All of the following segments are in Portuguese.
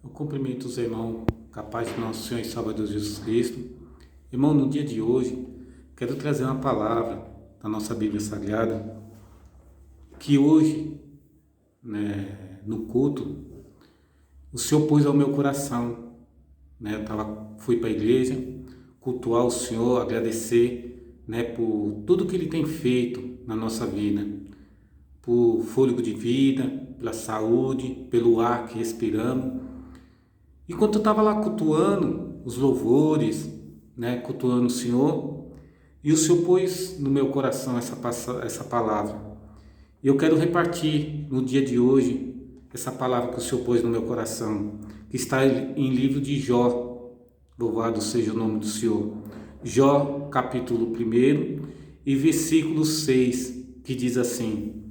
Eu cumprimento os irmãos, capaz de nosso Senhor e Salvador Jesus Cristo. Irmão, no dia de hoje, quero trazer uma palavra da nossa Bíblia Sagrada, que hoje, no culto, o Senhor pôs ao meu coração. Fui para a igreja, cultuar o Senhor, agradecer por tudo que Ele tem feito na nossa vida, por fôlego de vida, pela saúde, pelo ar que respiramos. Enquanto eu estava lá cultuando os louvores, cultuando o Senhor, e o Senhor pôs no meu coração essa palavra. E eu quero repartir no dia de hoje essa palavra que o Senhor pôs no meu coração, que está em livro de Jó. Louvado seja o nome do Senhor. Jó, capítulo 1 e versículo 6, que diz assim: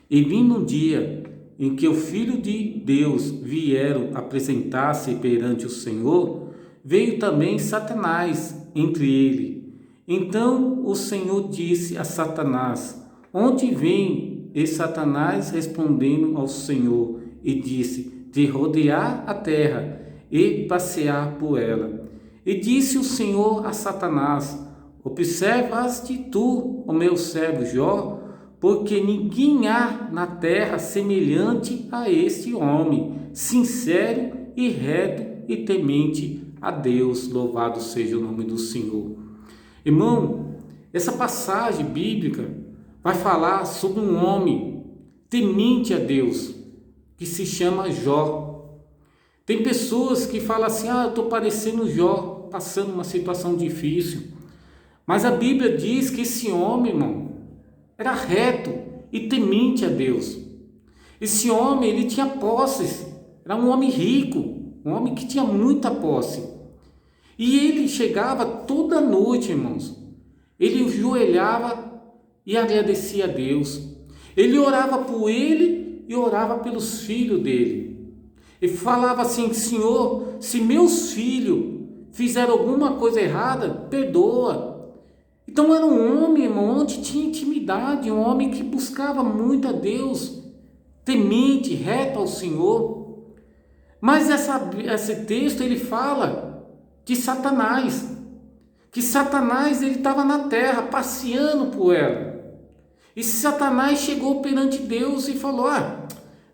E vindo um dia em que o Filho de Deus vieram apresentar-se perante o Senhor, veio também Satanás entre ele. Então o Senhor disse a Satanás: Onde vem? E Satanás respondendo ao Senhor, e disse: De rodear a terra e passear por ela. E disse o Senhor a Satanás: Observaste tu, o meu servo Jó, porque ninguém há na terra semelhante a este homem, sincero e reto e temente a Deus. Louvado seja o nome do Senhor. Irmão, essa passagem bíblica vai falar sobre um homem temente a Deus, que se chama Jó. Tem pessoas que falam assim: eu estou parecendo Jó, passando uma situação difícil. Mas a Bíblia diz que esse homem, irmão, era reto e temente a Deus. Esse homem, ele tinha posses, era um homem rico, um homem que tinha muita posse. E ele chegava toda noite, irmãos, ele ajoelhava e agradecia a Deus. Ele orava por ele e orava pelos filhos dele. Ele falava assim: Senhor, se meus filhos fizeram alguma coisa errada, perdoa. Então era um homem, irmão, onde tinha intimidade, um homem que buscava muito a Deus, temente, reto ao Senhor. Mas esse texto ele fala de Satanás, que Satanás ele estava na terra passeando por ela. E Satanás chegou perante Deus e falou: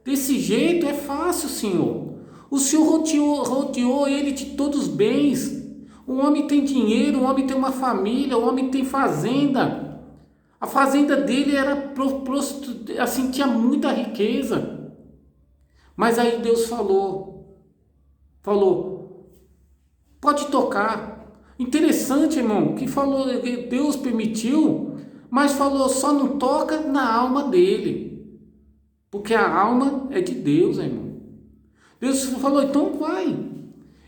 desse jeito é fácil, Senhor. O Senhor rodeou ele de todos os bens. O homem tem dinheiro, o homem tem uma família, o homem tem fazenda. A fazenda dele era assim, tinha muita riqueza. Mas aí Deus falou, pode tocar. Interessante, irmão, que Deus permitiu, mas falou: só não toca na alma dele, porque a alma é de Deus, irmão. Deus falou: então vai.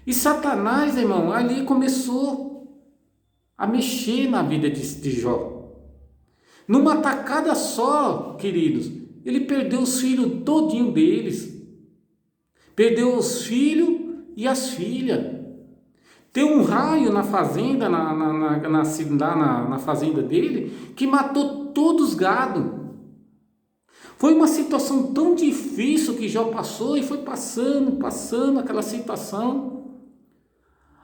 E Satanás, irmão, ali começou a mexer na vida de Jó. Numa tacada só, queridos, ele perdeu os filhos todinho deles. Perdeu os filhos e as filhas. Tem um raio na fazenda, na fazenda dele, que matou todos os gados. Foi uma situação tão difícil que Jó passou, e foi passando aquela situação,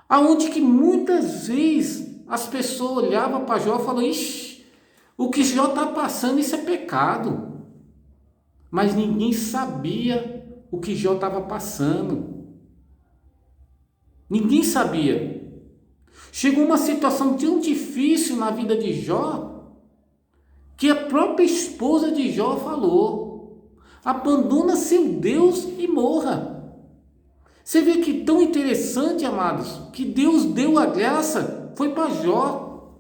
aonde que muitas vezes as pessoas olhavam para Jó e falavam: ixi, o que Jó está passando, isso é pecado. Mas ninguém sabia o que Jó estava passando. Ninguém sabia. Chegou uma situação tão difícil na vida de Jó, que a própria esposa de Jó falou: abandona seu Deus e morra. Você vê que tão interessante, amados, que Deus deu a graça, foi para Jó.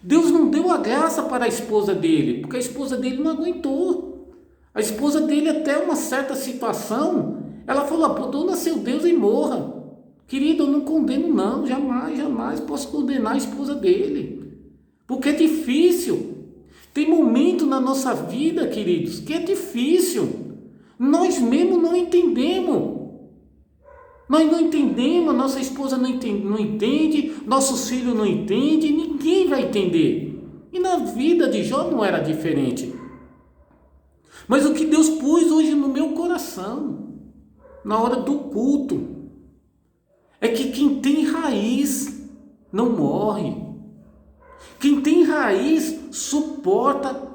Deus não deu a graça para a esposa dele, porque a esposa dele não aguentou. A esposa dele, até uma certa situação, ela falou: abandona seu Deus e morra. Querido, eu não condeno não, jamais posso condenar a esposa dele, porque é difícil. Tem momento na nossa vida, queridos, que é difícil. Nós mesmos não entendemos. Nós não entendemos, nossa esposa não entende, nossos filhos não entendem, ninguém vai entender. E na vida de Jó não era diferente. Mas o que Deus pôs hoje no meu coração, na hora do culto, é que quem tem raiz não morre. Quem tem raiz suporta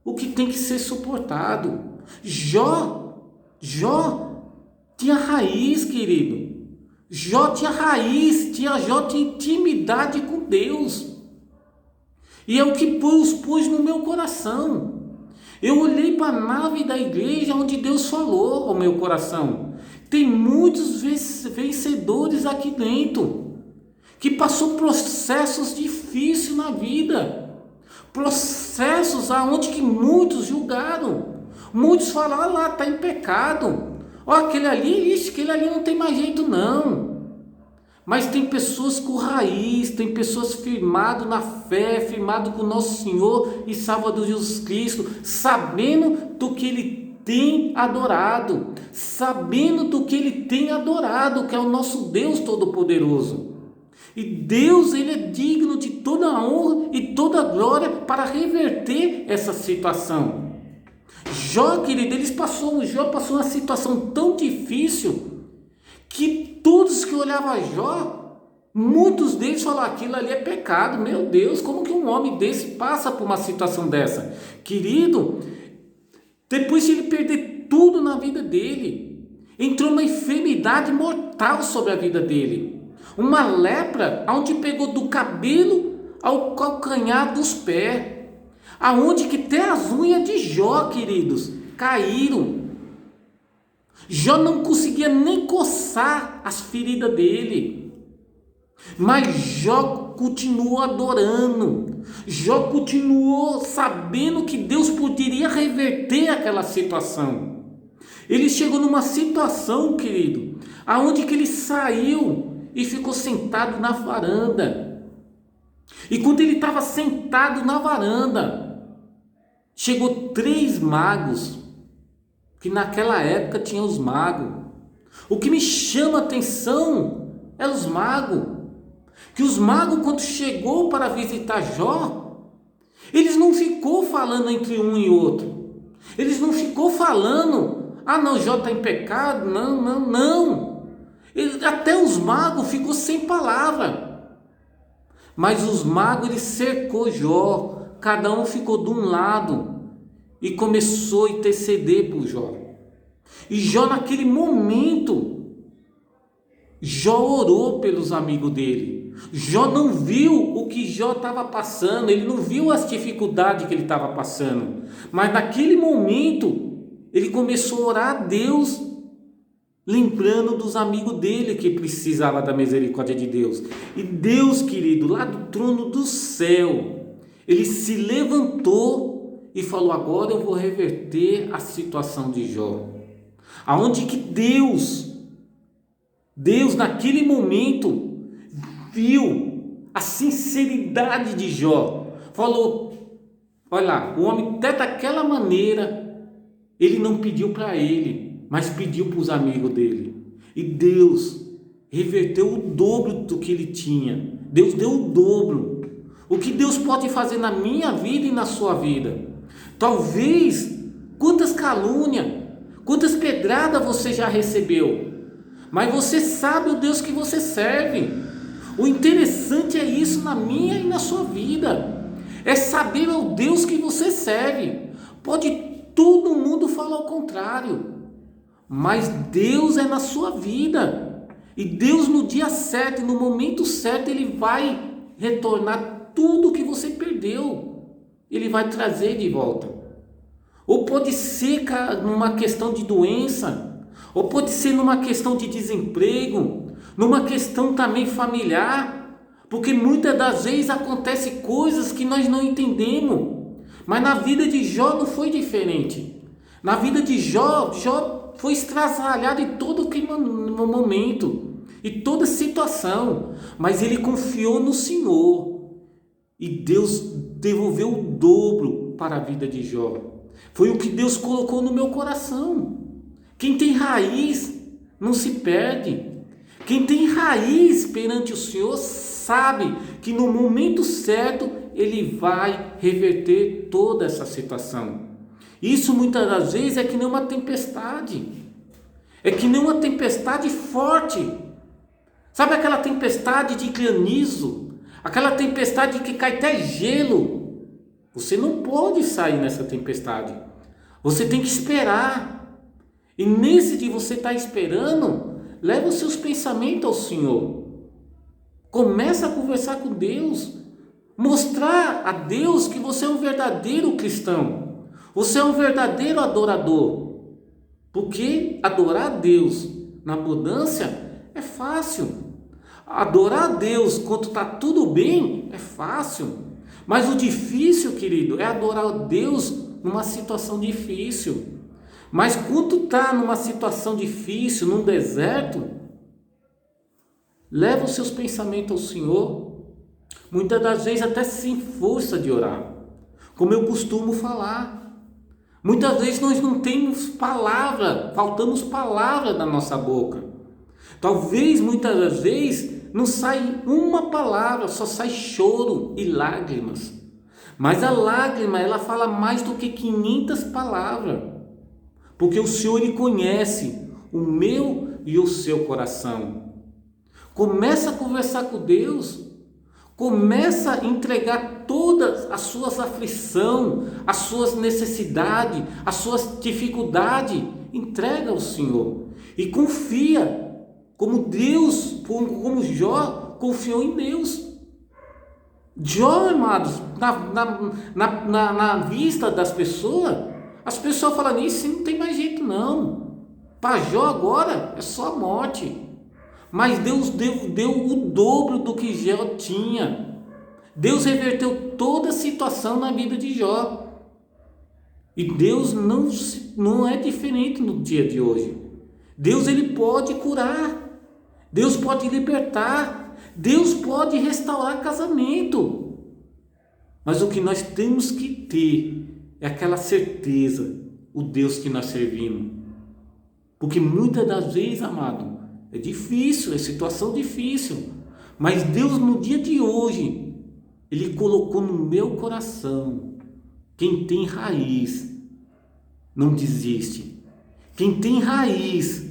o que tem que ser suportado. Jó tinha raiz, querido. Jó tinha raiz, Jó tinha intimidade com Deus. E é o que Deus pôs no meu coração. Eu olhei para a nave da igreja onde Deus falou ao meu coração. Tem muitos vencedores aqui dentro, que passou processos difíceis na vida. Processos aonde que muitos julgaram. Muitos falaram, lá está em pecado. Ó, aquele ali não tem mais jeito não. Mas tem pessoas com raiz, tem pessoas firmadas na fé, firmadas com o nosso Senhor e Salvador Jesus Cristo, sabendo do que Ele tem adorado, que é o nosso Deus Todo-Poderoso. E Deus, Ele é digno de toda a honra e toda a glória para reverter essa situação. Jó, querido, Jó passou uma situação tão difícil que todos que olhavam a Jó, muitos deles falaram, aquilo ali é pecado. Meu Deus, como que um homem desse passa por uma situação dessa? Querido, depois de ele perder tudo na vida dele, entrou uma enfermidade mortal sobre a vida dele. Uma lepra, onde pegou do cabelo ao calcanhar dos pés, aonde que até as unhas de Jó, queridos, caíram. Jó não conseguia nem coçar as feridas dele, mas Jó continuou adorando. Jó continuou sabendo que Deus poderia reverter aquela situação. Ele chegou numa situação, querido, aonde que ele saiu e ficou sentado na varanda. E quando ele estava sentado na varanda, chegou 3 magos, que naquela época tinha os magos. O que me chama a atenção é os magos. Que os magos, quando chegou para visitar Jó, eles não ficou falando entre um e outro. Eles não ficou falando, não, Jó está em pecado, não. Até os magos ficou sem palavra. Mas os magos, ele cercou Jó, cada um ficou de um lado e começou a interceder por Jó. E Jó, naquele momento, Jó orou pelos amigos dele. Jó não viu o que Jó estava passando, ele não viu as dificuldades que ele estava passando, mas naquele momento ele começou a orar a Deus, lembrando dos amigos dele que precisava da misericórdia de Deus. E Deus, querido, lá do trono do céu, ele se levantou e falou, agora eu vou reverter a situação de Jó. Aonde que Deus naquele momento viu a sinceridade de Jó, falou, olha lá, o homem até daquela maneira, ele não pediu para ele, mas pediu para os amigos dele. E Deus reverteu o dobro do que ele tinha. Deus deu o dobro. O que Deus pode fazer na minha vida e na sua vida? Talvez, quantas calúnias, quantas pedradas você já recebeu, mas você sabe o Deus que você serve. O interessante é isso na minha e na sua vida, é saber o Deus que você serve. Pode todo mundo falar o contrário, mas Deus é na sua vida, e Deus no dia certo, no momento certo, Ele vai retornar tudo que você perdeu, Ele vai trazer de volta. Ou pode ser numa questão de doença, ou pode ser numa questão de desemprego, numa questão também familiar, porque muitas das vezes acontecem coisas que nós não entendemos, mas na vida de Jó não foi diferente. Na vida de Jó foi estraçalhado em todo momento, em toda situação, mas ele confiou no Senhor, e Deus devolveu o dobro para a vida de Jó. Foi o que Deus colocou no meu coração. Quem tem raiz não se perde. Quem tem raiz perante o Senhor sabe que no momento certo Ele vai reverter toda essa situação. Isso muitas das vezes é que nem uma tempestade. É que nem uma tempestade forte. Sabe aquela tempestade de granizo? Aquela tempestade que cai até gelo. Você não pode sair nessa tempestade. Você tem que esperar. E nesse de você estar esperando, leva os seus pensamentos ao Senhor. Começa a conversar com Deus. Mostrar a Deus que você é um verdadeiro cristão. Você é um verdadeiro adorador. Porque adorar a Deus na abundância é fácil. Adorar a Deus quando está tudo bem é fácil. Mas o difícil, querido, é adorar a Deus numa situação difícil. Mas quando está numa situação difícil, num deserto, leva os seus pensamentos ao Senhor. Muitas das vezes até sem força de orar. Como eu costumo falar. Muitas vezes nós não temos palavra, faltamos palavra da nossa boca. Talvez muitas das vezes não sai uma palavra, só sai choro e lágrimas. Mas a lágrima, ela fala mais do que 500 palavras. Porque o Senhor, Ele conhece o meu e o seu coração. Começa a conversar com Deus. Começa a entregar todas as suas aflições, as suas necessidades, as suas dificuldades. Entrega ao Senhor. E confia, como Deus, como Jó confiou em Deus. Jó, amados, na vista das pessoas, as pessoas falam, isso não tem mais jeito não. Para Jó agora é só a morte. Mas Deus deu o dobro do que Jó tinha. Deus reverteu toda a situação na vida de Jó. E Deus não é diferente no dia de hoje. Deus, Ele pode curar. Deus pode libertar. Deus pode restaurar casamento. Mas o que nós temos que ter é aquela certeza, o Deus que nós servimos. Porque muitas das vezes, amado, é difícil, é situação difícil. Mas Deus no dia de hoje, Ele colocou no meu coração. Quem tem raiz não desiste. Quem tem raiz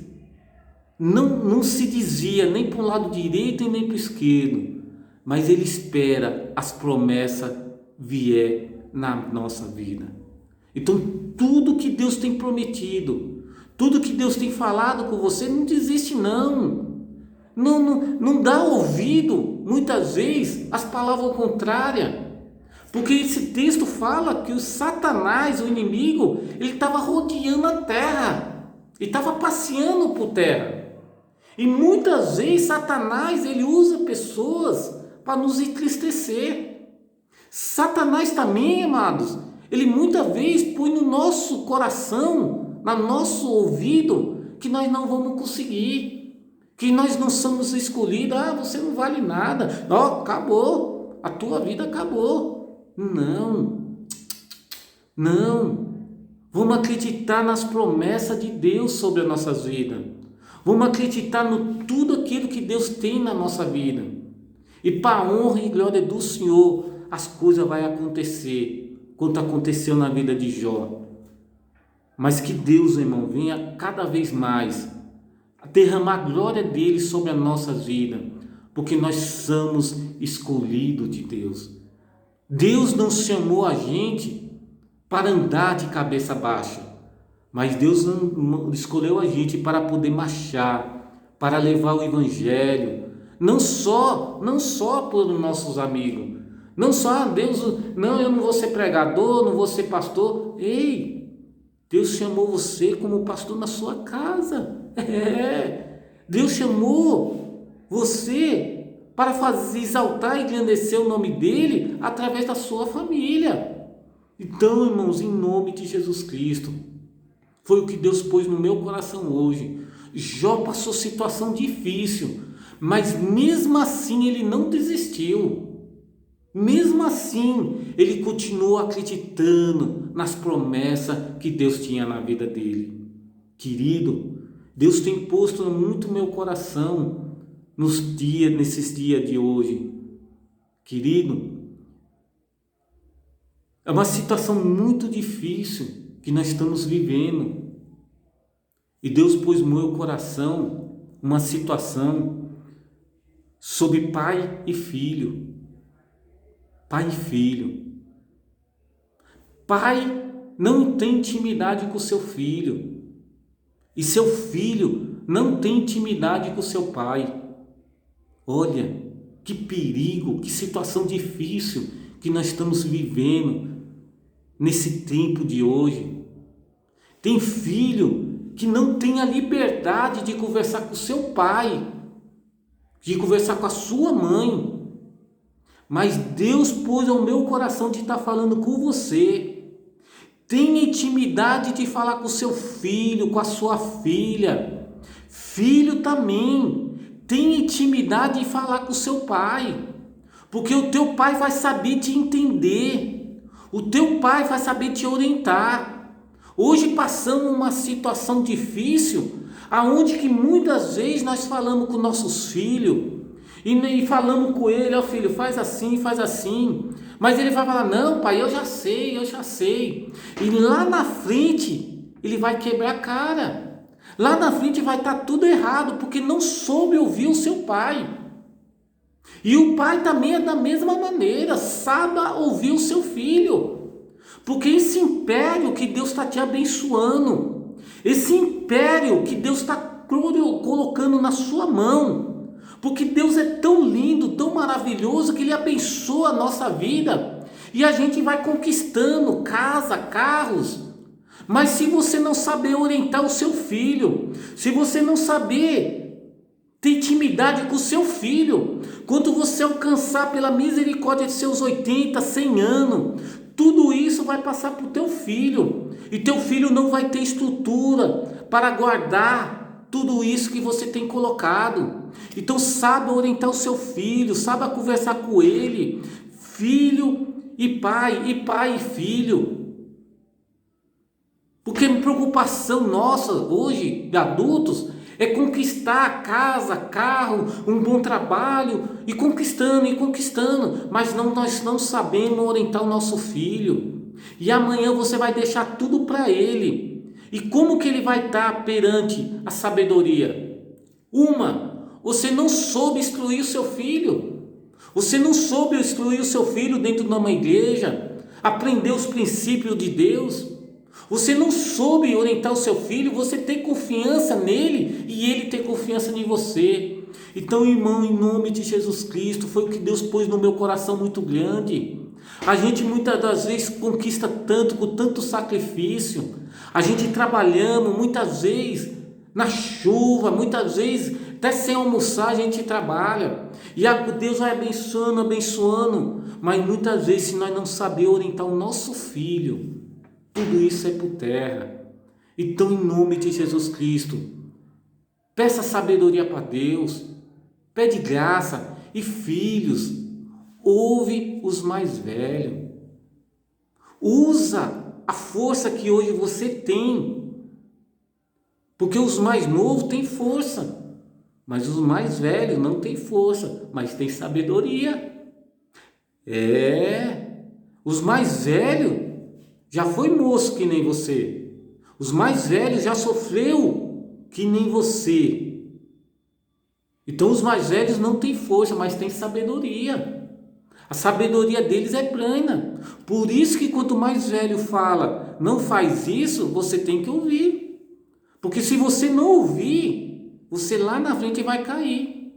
não se desvia nem para o lado direito e nem para o esquerdo. Mas ele espera as promessas vier na nossa vida. Então tudo que Deus tem prometido, tudo que Deus tem falado com você, não desiste não. Não dá ouvido, muitas vezes, às palavras contrárias. Porque esse texto fala que o Satanás, o inimigo, ele estava rodeando a terra. Ele estava passeando por terra. E muitas vezes Satanás, ele usa pessoas para nos entristecer. Satanás também, amados, ele muitas vezes põe no nosso coração, no nosso ouvido, que nós não vamos conseguir, que nós não somos escolhidos. Você não vale nada, acabou, a tua vida acabou. Não, vamos acreditar nas promessas de Deus sobre as nossas vidas, vamos acreditar no tudo aquilo que Deus tem na nossa vida, e para a honra e glória do Senhor, as coisas vão acontecer, quanto aconteceu na vida de Jó. Mas que Deus, irmão, venha cada vez mais a derramar a glória dele sobre as nossas vidas, porque nós somos escolhidos de Deus. Deus não chamou a gente para andar de cabeça baixa, mas Deus escolheu a gente para poder marchar, para levar o Evangelho, não só para os nossos amigos, não só Deus, não, eu não vou ser pregador, não vou ser pastor. Ei, Deus chamou você como pastor na sua casa. Deus chamou você para exaltar e engrandecer o nome dele através da sua família. Então, irmãos, em nome de Jesus Cristo, foi o que Deus pôs no meu coração hoje. Jó passou situação difícil, mas mesmo assim ele não desistiu. Mesmo assim, ele continuou acreditando nas promessas que Deus tinha na vida dele. Querido, Deus tem posto muito no meu coração nesses dias de hoje. Querido, é uma situação muito difícil que nós estamos vivendo. E Deus pôs no meu coração uma situação sobre pai e filho. Pai e filho. Pai não tem intimidade com seu filho. E seu filho não tem intimidade com seu pai. Olha, que perigo, que situação difícil que nós estamos vivendo nesse tempo de hoje. Tem filho que não tem a liberdade de conversar com seu pai, de conversar com a sua mãe. Mas Deus pôs ao meu coração de estar falando com você. Tenha intimidade de falar com seu filho, com a sua filha. Filho também, tenha intimidade de falar com seu pai. Porque o teu pai vai saber te entender. O teu pai vai saber te orientar. Hoje passamos uma situação difícil, aonde que muitas vezes nós falamos com nossos filhos, e falamos com ele, ó filho, faz assim, mas ele vai falar, não pai, eu já sei, e lá na frente, ele vai quebrar a cara, lá na frente vai estar tudo errado, porque não soube ouvir o seu pai, e o pai também é da mesma maneira, saiba ouvir o seu filho, porque esse império que Deus está te abençoando, esse império que Deus está colocando na sua mão, porque Deus é tão lindo, tão maravilhoso, que Ele abençoa a nossa vida, e a gente vai conquistando casa, carros, mas se você não saber orientar o seu filho, se você não saber ter intimidade com o seu filho, quando você alcançar pela misericórdia de seus 80, 100 anos, tudo isso vai passar para o teu filho, e teu filho não vai ter estrutura para guardar tudo isso que você tem colocado. Então saiba orientar o seu filho, saiba conversar com ele, filho e pai e filho. Porque a preocupação nossa hoje, de adultos, é conquistar casa, carro, um bom trabalho, e conquistando, mas nós não sabemos orientar o nosso filho, e amanhã você vai deixar tudo para ele. E como que ele vai estar perante a sabedoria? Você não soube instruir o seu filho. Você não soube instruir o seu filho dentro de uma igreja, aprender os princípios de Deus. Você não soube orientar o seu filho, você ter confiança nele e ele ter confiança em você. Então, irmão, em nome de Jesus Cristo, foi o que Deus pôs no meu coração muito grande. A gente muitas das vezes conquista tanto, com tanto sacrifício. A gente trabalhamos muitas vezes na chuva, muitas vezes até sem almoçar a gente trabalha. E Deus vai abençoando. Mas muitas vezes, se nós não saber orientar o nosso filho, tudo isso é por terra. Então, em nome de Jesus Cristo, peça sabedoria para Deus, pede graça. E filhos, ouve os mais velhos, usa a força que hoje você tem, porque os mais novos têm força, mas os mais velhos não têm força, mas têm sabedoria. Os mais velhos já foi moço que nem você, os mais velhos já sofreu que nem você. Então os mais velhos não têm força, mas têm sabedoria. A sabedoria deles é plena. Por isso que quanto mais velho fala, não faz isso, você tem que ouvir. Porque se você não ouvir, você lá na frente vai cair.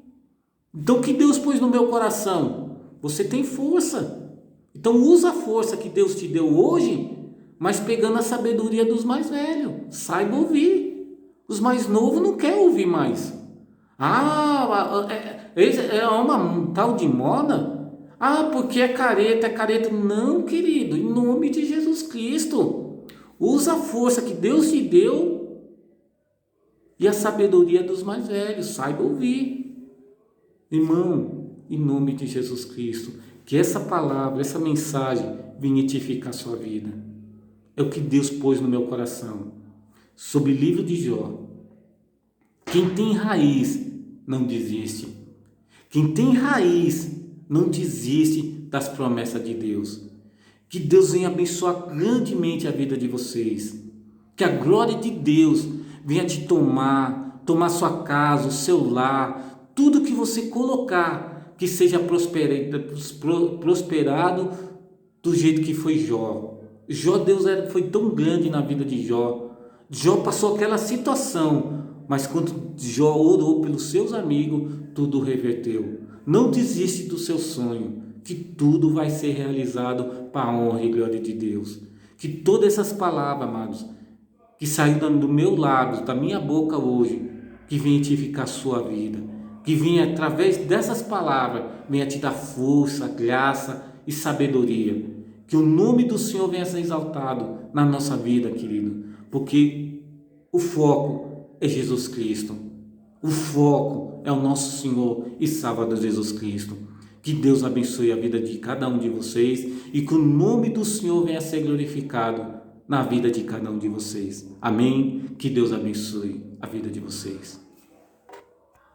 Então o que Deus pôs no meu coração? Você tem força. Então usa a força que Deus te deu hoje, mas pegando a sabedoria dos mais velhos. Saiba ouvir. Os mais novos não querem ouvir mais. É uma tal de moda? Porque é careta. Não, querido, em nome de Jesus Cristo. Usa a força que Deus te deu e a sabedoria dos mais velhos. Saiba ouvir. Irmão, em nome de Jesus Cristo, que essa palavra, essa mensagem venha edificar a sua vida. É o que Deus pôs no meu coração. Sobre o livro de Jó. Quem tem raiz não desiste. Quem tem raiz não desiste das promessas de Deus. Que Deus venha abençoar grandemente a vida de vocês. Que a glória de Deus venha te tomar sua casa, o seu lar, tudo que você colocar, que seja prosperado do jeito que foi Jó. Jó, Deus foi tão grande na vida de Jó. Jó passou aquela situação, mas quando Jó orou pelos seus amigos, tudo reverteu. Não desiste do seu sonho, que tudo vai ser realizado para a honra e glória de Deus. Que todas essas palavras, amados, que saíram do meu lábio, da minha boca hoje, que venha edificar a sua vida, que venha através dessas palavras, venha te dar força, graça e sabedoria. Que o nome do Senhor venha ser exaltado na nossa vida, querido, porque o foco é Jesus Cristo. O foco é o nosso Senhor e Salvador Jesus Cristo. Que Deus abençoe a vida de cada um de vocês e que o nome do Senhor venha a ser glorificado na vida de cada um de vocês. Amém? Que Deus abençoe a vida de vocês.